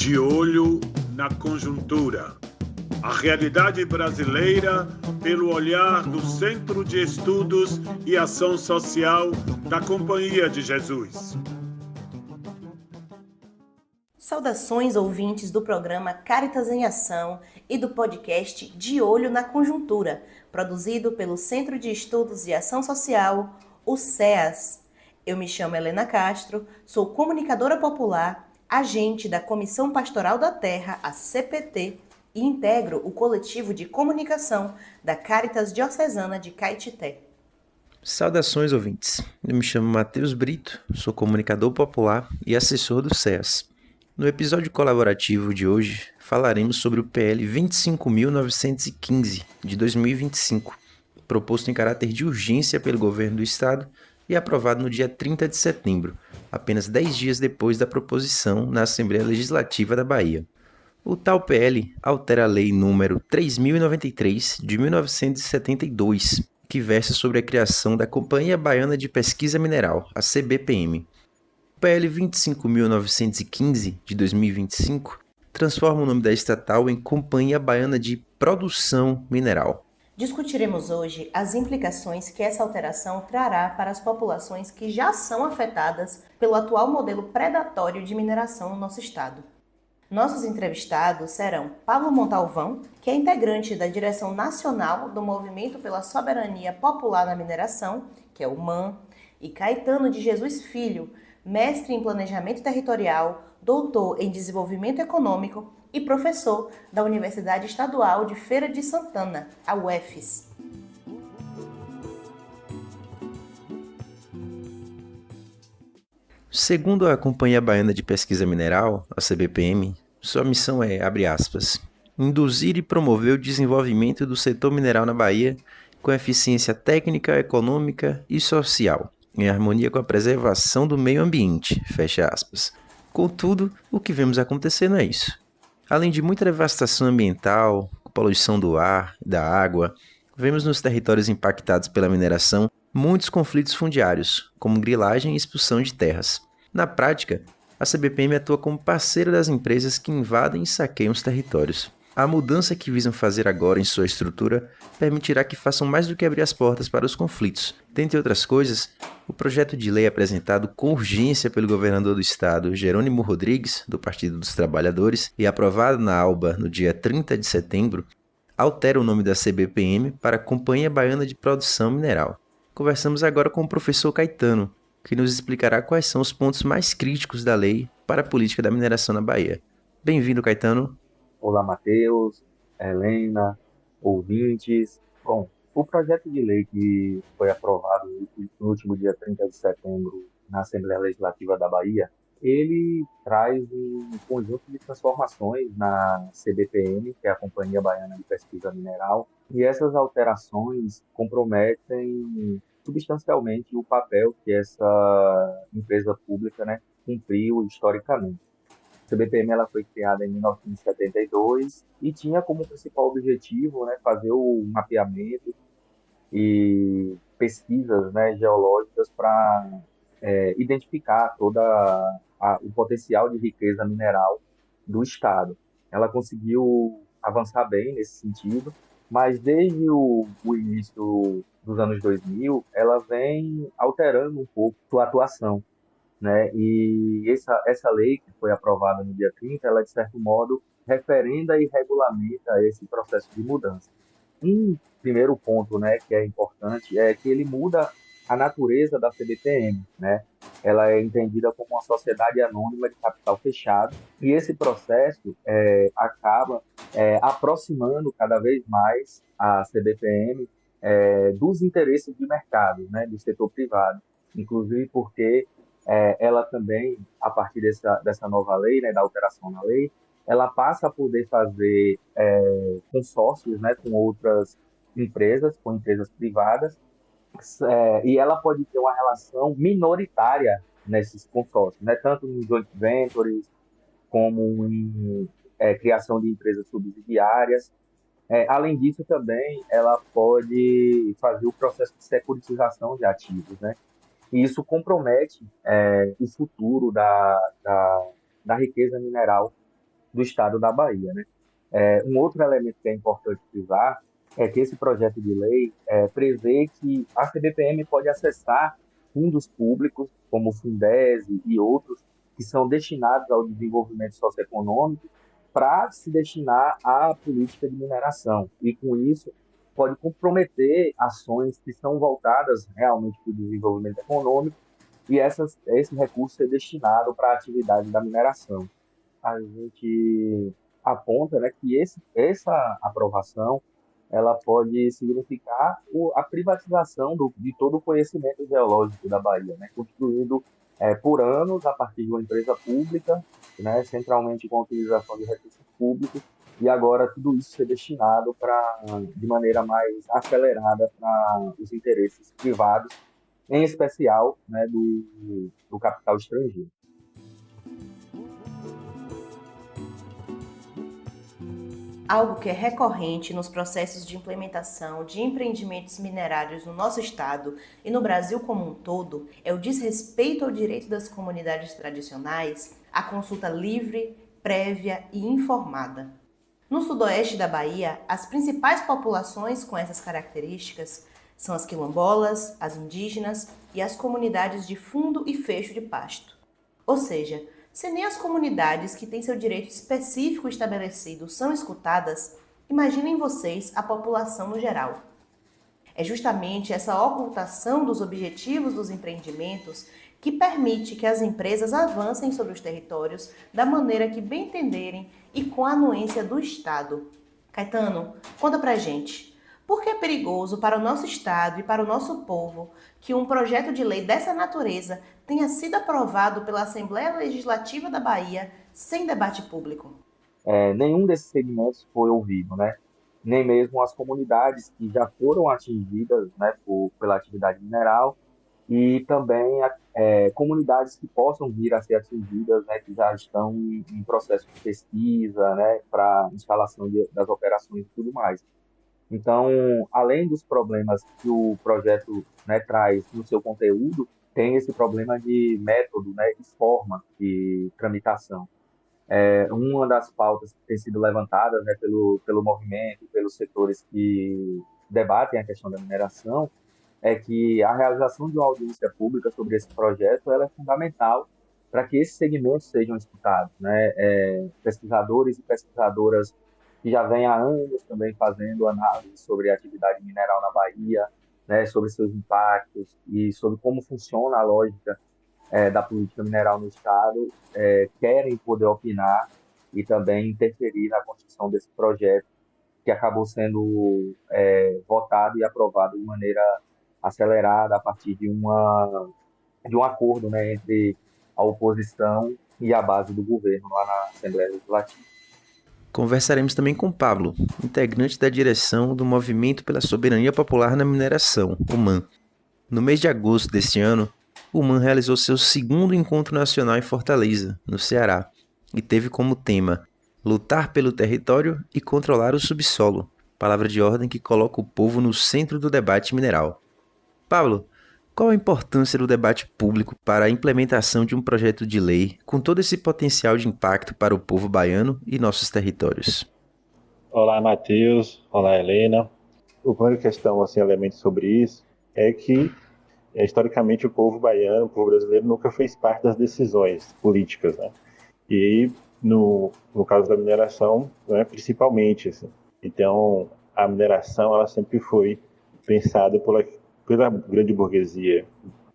De olho na conjuntura. A realidade brasileira pelo olhar do Centro de Estudos e Ação Social da Companhia de Jesus. Saudações, ouvintes do programa Caritas em Ação e do podcast De Olho na Conjuntura, produzido pelo Centro de Estudos e Ação Social, o CEAS. Eu me chamo Helena Castro, sou comunicadora popular, agente da Comissão Pastoral da Terra, a CPT, e integro o coletivo de comunicação da Caritas Diocesana de Caetité. Saudações, ouvintes. Eu me chamo Matheus Brito, sou comunicador popular e assessor do CEAS. No episódio colaborativo de hoje, falaremos sobre o PL 25.915, de 2025, proposto em caráter de urgência pelo governo do Estado e aprovado no dia 30 de setembro, apenas 10 dias depois da proposição na Assembleia Legislativa da Bahia. O tal PL altera a Lei nº 3.093, de 1972, que versa sobre a criação da Companhia Baiana de Pesquisa Mineral, a CBPM. O PL 25.915, de 2025, transforma o nome da estatal em Companhia Baiana de Produção Mineral. Discutiremos hoje as implicações que essa alteração trará para as populações que já são afetadas pelo atual modelo predatório de mineração no nosso estado. Nossos entrevistados serão Pablo Montalvão, que é integrante da Direção Nacional do Movimento pela Soberania Popular na Mineração, que é o MAN, e Caetano de Jesus Filho, mestre em Planejamento Territorial, doutor em Desenvolvimento Econômico e professor da Universidade Estadual de Feira de Santana, a UFES. Segundo a Companhia Baiana de Pesquisa Mineral, a CBPM, sua missão é, abre aspas, induzir e promover o desenvolvimento do setor mineral na Bahia com eficiência técnica, econômica e social, em harmonia com a preservação do meio ambiente, fecha aspas. Contudo, o que vemos acontecer não é isso. Além de muita devastação ambiental, poluição do ar e da água, vemos nos territórios impactados pela mineração muitos conflitos fundiários, como grilagem e expulsão de terras. Na prática, a CBPM atua como parceira das empresas que invadem e saqueiam os territórios. A mudança que visam fazer agora em sua estrutura permitirá que façam mais do que abrir as portas para os conflitos. Dentre outras coisas, o projeto de lei apresentado com urgência pelo governador do estado, Jerônimo Rodrigues, do Partido dos Trabalhadores, e aprovado na ALBA no dia 30 de setembro, altera o nome da CBPM para Companhia Baiana de Produção Mineral. Conversamos agora com o professor Caetano, que nos explicará quais são os pontos mais críticos da lei para a política da mineração na Bahia. Bem-vindo, Caetano. Olá, Matheus, Helena, ouvintes. Bom, o projeto de lei que foi aprovado no último dia 30 de setembro na Assembleia Legislativa da Bahia, ele traz um conjunto de transformações na CBPM, que é a Companhia Baiana de Pesquisa Mineral, e essas alterações comprometem substancialmente o papel que essa empresa pública, cumpriu historicamente. A CBPM ela foi criada em 1972 e tinha como principal objetivo, fazer o mapeamento e pesquisas, geológicas para identificar o potencial de riqueza mineral do estado. Ela conseguiu avançar bem nesse sentido, mas desde o início dos anos 2000, ela vem alterando um pouco sua atuação, E essa lei que foi aprovada no dia 30, ela, de certo modo, referenda e regulamenta esse processo de mudança. Um primeiro ponto, que é importante, é que ele muda a natureza da CBPM, Ela é entendida como uma sociedade anônima de capital fechado, e esse processo acaba aproximando cada vez mais a CBPM dos interesses de mercado, do setor privado, inclusive porque ela também, a partir dessa nova lei, da alteração na lei, ela passa a poder fazer consórcios, com outras empresas, com empresas privadas, e ela pode ter uma relação minoritária nesses consórcios, tanto em joint ventures como em criação de empresas subsidiárias. Além disso, também, ela pode fazer o processo de securitização de ativos, E isso compromete o futuro da riqueza mineral do estado da Bahia, né? Um outro elemento que é importante frisar é que esse projeto de lei prevê que a CBPM pode acessar fundos públicos, como o Fundese e outros, que são destinados ao desenvolvimento socioeconômico, para se destinar à política de mineração. E, com isso, pode comprometer ações que são voltadas realmente para o desenvolvimento econômico e esse recurso ser destinado para a atividade da mineração. A gente aponta, né, que essa aprovação ela pode significar a privatização de todo o conhecimento geológico da Bahia, né, construído por anos a partir de uma empresa pública, né, centralmente com a utilização de recursos públicos, e agora tudo isso ser destinado de maneira mais acelerada para os interesses privados, em especial, né, do capital estrangeiro. Algo que é recorrente nos processos de implementação de empreendimentos minerários no nosso estado e no Brasil como um todo é o desrespeito ao direito das comunidades tradicionais à consulta livre, prévia e informada. No sudoeste da Bahia, as principais populações com essas características são as quilombolas, as indígenas e as comunidades de fundo e fecho de pasto. Ou seja, se nem as comunidades que têm seu direito específico estabelecido são escutadas, imaginem vocês a população no geral. É justamente essa ocultação dos objetivos dos empreendimentos que permite que as empresas avancem sobre os territórios da maneira que bem entenderem e com a anuência do Estado. Caetano, conta pra gente. Por que é perigoso para o nosso Estado e para o nosso povo que um projeto de lei dessa natureza tenha sido aprovado pela Assembleia Legislativa da Bahia sem debate público? Nenhum desses segmentos foi ouvido, né? Nem mesmo as comunidades que já foram atingidas, né, pela atividade mineral e também comunidades que possam vir a ser atingidas, né, que já estão em processo de pesquisa, né, para instalação das operações e tudo mais. Então, além dos problemas que o projeto, né, traz no seu conteúdo, tem esse problema de método, né, e forma de tramitação. Uma das pautas que tem sido levantada, né, pelo movimento, pelos setores que debatem a questão da mineração, é que a realização de uma audiência pública sobre esse projeto ela é fundamental para que esses segmentos sejam escutados, né? Pesquisadores e pesquisadoras que já vêm há anos também fazendo análise sobre a atividade mineral na Bahia, né, sobre seus impactos e sobre como funciona a lógica da política mineral no Estado, querem poder opinar e também interferir na construção desse projeto, que acabou sendo votado e aprovado de maneira acelerada a partir de um acordo, né, entre a oposição e a base do governo lá na Assembleia Legislativa. Conversaremos também com Pablo, integrante da direção do Movimento pela Soberania Popular na Mineração, o MAN. No mês de agosto deste ano, o MAN realizou seu segundo encontro nacional em Fortaleza, no Ceará, e teve como tema lutar pelo território e controlar o subsolo, palavra de ordem que coloca o povo no centro do debate mineral. Pablo, qual a importância do debate público para a implementação de um projeto de lei com todo esse potencial de impacto para o povo baiano e nossos territórios? Olá, Matheus. Olá, Helena. A primeira questão, elemento sobre isso, é que, historicamente, o povo baiano, o povo brasileiro, nunca fez parte das decisões políticas, né? E, no caso da mineração, né, principalmente, assim. Então, a mineração, ela sempre foi pensada pela grande burguesia,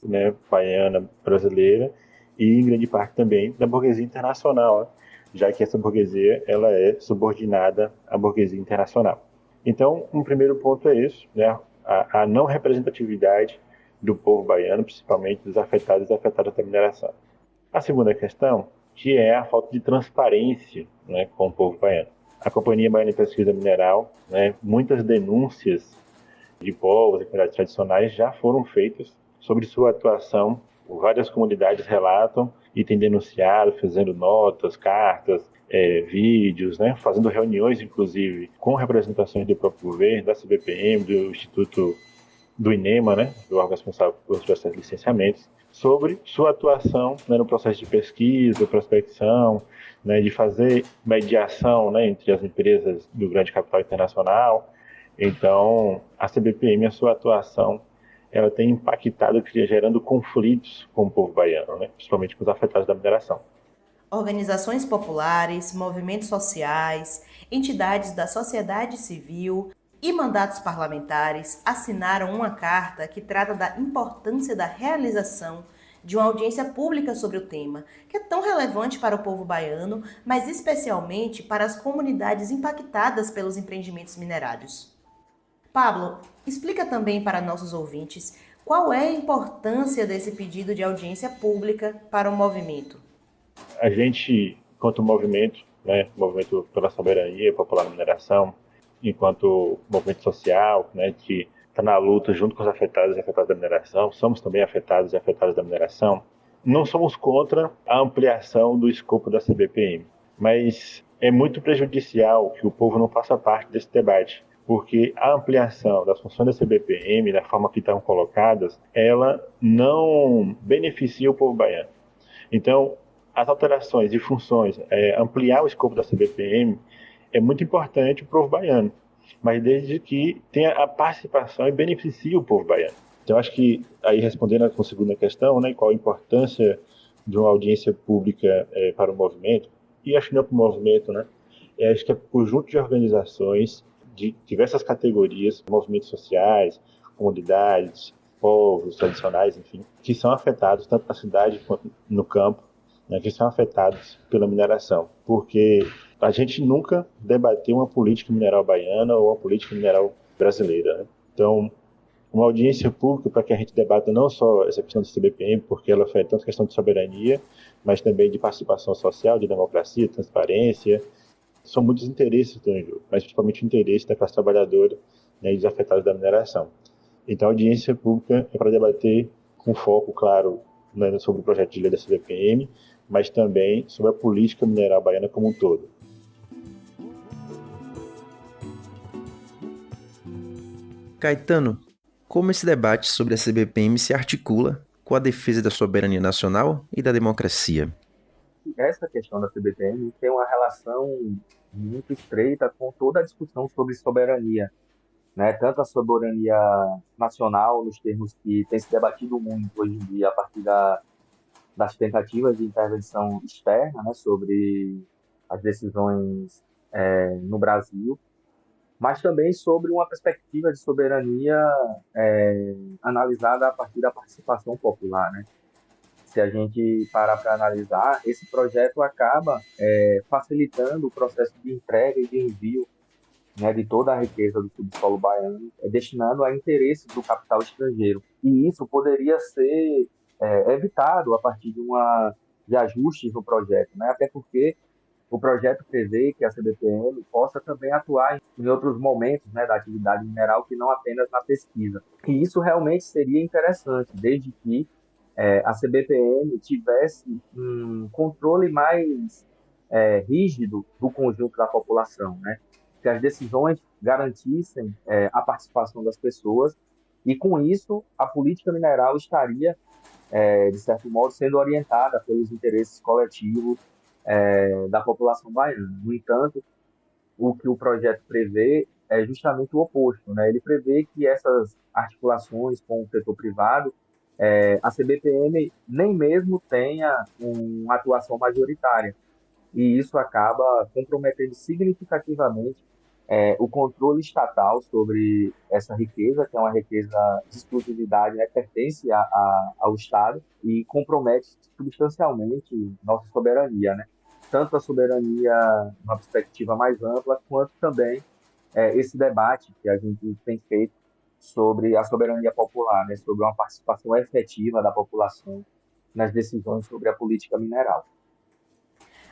né, baiana, brasileira, e em grande parte também da burguesia internacional, né, já que essa burguesia ela é subordinada à burguesia internacional. Então, um primeiro ponto é isso, né, a não representatividade do povo baiano, principalmente dos afetados e afetadas da mineração. A segunda questão, que é a falta de transparência, né, com o povo baiano. A Companhia Baiana de Pesquisa Mineral, né, muitas denúncias de povos e comunidades tradicionais já foram feitas sobre sua atuação. Várias comunidades relatam e têm denunciado, fazendo notas, cartas, vídeos, né, fazendo reuniões, inclusive, com representações do próprio governo, da CBPM, do Instituto do INEMA, né, do órgão responsável pelos processos de licenciamentos, sobre sua atuação, né, no processo de pesquisa, prospecção, né, de fazer mediação, né, entre as empresas do grande capital internacional. Então, a CBPM, a sua atuação, ela tem impactado, gerando conflitos com o povo baiano, né, principalmente com os afetados da mineração. Organizações populares, movimentos sociais, entidades da sociedade civil e mandatos parlamentares assinaram uma carta que trata da importância da realização de uma audiência pública sobre o tema, que é tão relevante para o povo baiano, mas especialmente para as comunidades impactadas pelos empreendimentos minerários. Pablo, explica também para nossos ouvintes qual é a importância desse pedido de audiência pública para o movimento. A gente, enquanto movimento, né, movimento pela soberania popular na mineração, enquanto movimento social, né, que está na luta junto com os afetados e afetados da mineração, somos também afetados e afetados da mineração, não somos contra a ampliação do escopo da CBPM, mas é muito prejudicial que o povo não faça parte desse debate, porque a ampliação das funções da CBPM, da forma que estão colocadas, ela não beneficia o povo baiano. Então, as alterações de funções, ampliar o escopo da CBPM, é muito importante para o povo baiano, mas desde que tenha a participação e beneficie o povo baiano. Então, acho que, aí respondendo com a segunda questão, né, qual a importância de uma audiência pública para o movimento, e acho que não para o movimento, né, acho que é um conjunto de organizações de diversas categorias, movimentos sociais, comunidades, povos tradicionais, enfim, que são afetados tanto na cidade quanto no campo, né, que são afetados pela mineração, porque a gente nunca debateu uma política mineral baiana ou uma política mineral brasileira, né? Então, uma audiência pública para que a gente debata não só essa questão do CBPM, porque ela afeta tanto a questão de soberania, mas também de participação social, de democracia, transparência. São muitos interesses que estão em jogo, mas principalmente o interesse da classe trabalhadora, né, e dos afetados da mineração. Então, a audiência pública é para debater com foco, claro, né, sobre o projeto de lei da CBPM, mas também sobre a política mineral baiana como um todo. Caetano, como esse debate sobre a CBPM se articula com a defesa da soberania nacional e da democracia? Essa questão da CBPM tem uma relação muito estreita com toda a discussão sobre soberania, né? Tanto a soberania nacional, nos termos que tem se debatido muito hoje em dia a partir das tentativas de intervenção externa, né, sobre as decisões no Brasil, mas também sobre uma perspectiva de soberania analisada a partir da participação popular, né? Se a gente parar para analisar, esse projeto acaba facilitando o processo de entrega e de envio, né, de toda a riqueza do subsolo baiano, destinando a interesses do capital estrangeiro. E isso poderia ser evitado a partir de ajustes no projeto, né? Até porque o projeto prevê que a CBPM possa também atuar em outros momentos, né, da atividade mineral, que não apenas na pesquisa. E isso realmente seria interessante, desde que a CBPM tivesse um controle mais rígido do conjunto da população, né? Que as decisões garantissem a participação das pessoas e, com isso, a política mineral estaria, de certo modo, sendo orientada pelos interesses coletivos da população baiana. No entanto, o que o projeto prevê é justamente o oposto, né? Ele prevê que essas articulações com o setor privado, a CBPM nem mesmo tenha uma atuação majoritária, e isso acaba comprometendo significativamente o controle estatal sobre essa riqueza, que é uma riqueza de exclusividade, né, pertence ao Estado e compromete substancialmente nossa soberania, né? Tanto a soberania numa perspectiva mais ampla, quanto também esse debate que a gente tem feito sobre a soberania popular, né, sobre uma participação efetiva da população nas decisões sobre a política mineral.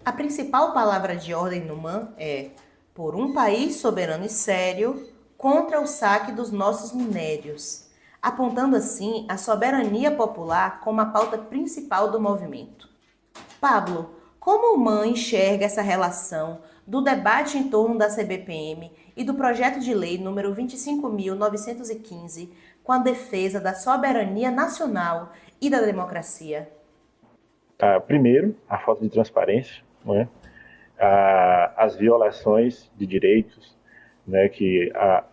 A principal palavra de ordem no MAN é por um país soberano e sério contra o saque dos nossos minérios, apontando assim a soberania popular como a pauta principal do movimento. Pablo, como o MAN enxerga essa relação do debate em torno da CBPM e do projeto de lei número 25.915 com a defesa da soberania nacional e da democracia? Primeiro, a falta de transparência, né? As violações de direitos, né, que a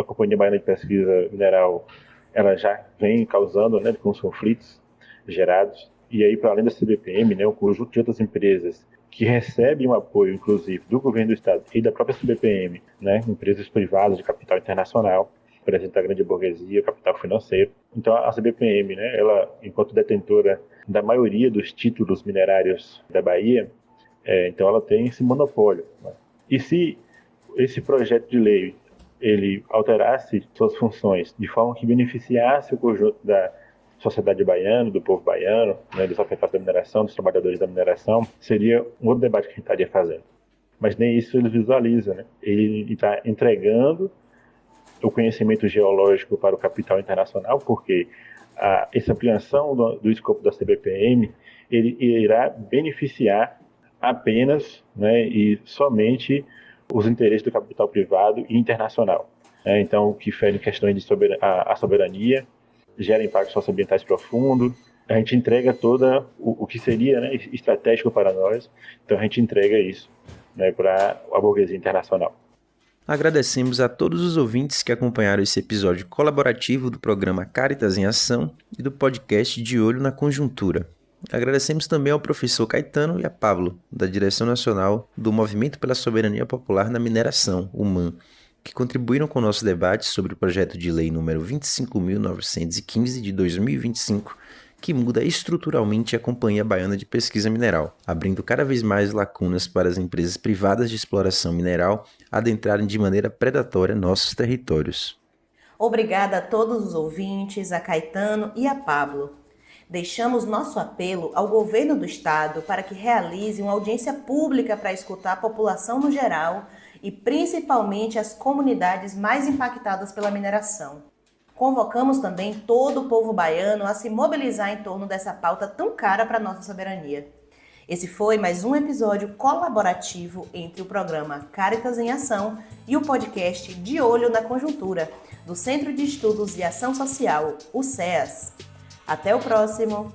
Companhia Baiana de Pesquisa Mineral ela já vem causando, né, com os conflitos gerados. E aí, para além da CBPM, né, um conjunto de outras empresas que recebem um apoio, inclusive, do governo do Estado e da própria CBPM, né, empresas privadas de capital internacional, representa a grande burguesia, o capital financeiro. Então, a CBPM, né, ela, enquanto detentora da maioria dos títulos minerários da Bahia, então ela tem esse monopólio, né? E se esse projeto de lei ele alterasse suas funções de forma que beneficiasse o conjunto da sociedade baiana, do povo baiano, né, dos afetados da mineração, dos trabalhadores da mineração, seria um outro debate que a gente estaria fazendo. Mas nem isso ele visualiza, né? Ele está entregando o conhecimento geológico para o capital internacional, porque essa ampliação do escopo da CBPM ele irá beneficiar apenas, né, e somente os interesses do capital privado e internacional. Então, que fere questões de soberania, gera impactos socioambientais profundos, a gente entrega toda o que seria, né, estratégico para nós, então a gente entrega isso, né, para a burguesia internacional. Agradecemos a todos os ouvintes que acompanharam esse episódio colaborativo do programa Caritas em Ação e do podcast De Olho na Conjuntura. Agradecemos também ao professor Caetano e a Pablo, da Direção Nacional do Movimento pela Soberania Popular na Mineração, o MAN, que contribuíram com o nosso debate sobre o projeto de lei número 25.915 de 2025, que muda estruturalmente a Companhia Baiana de Pesquisa Mineral, abrindo cada vez mais lacunas para as empresas privadas de exploração mineral adentrarem de maneira predatória nossos territórios. Obrigada a todos os ouvintes, a Caetano e a Pablo. Deixamos nosso apelo ao governo do estado para que realize uma audiência pública para escutar a população no geral e principalmente as comunidades mais impactadas pela mineração. Convocamos também todo o povo baiano a se mobilizar em torno dessa pauta tão cara para a nossa soberania. Esse foi mais um episódio colaborativo entre o programa Caritas em Ação e o podcast De Olho na Conjuntura, do Centro de Estudos e Ação Social, o CEAS. Até o próximo!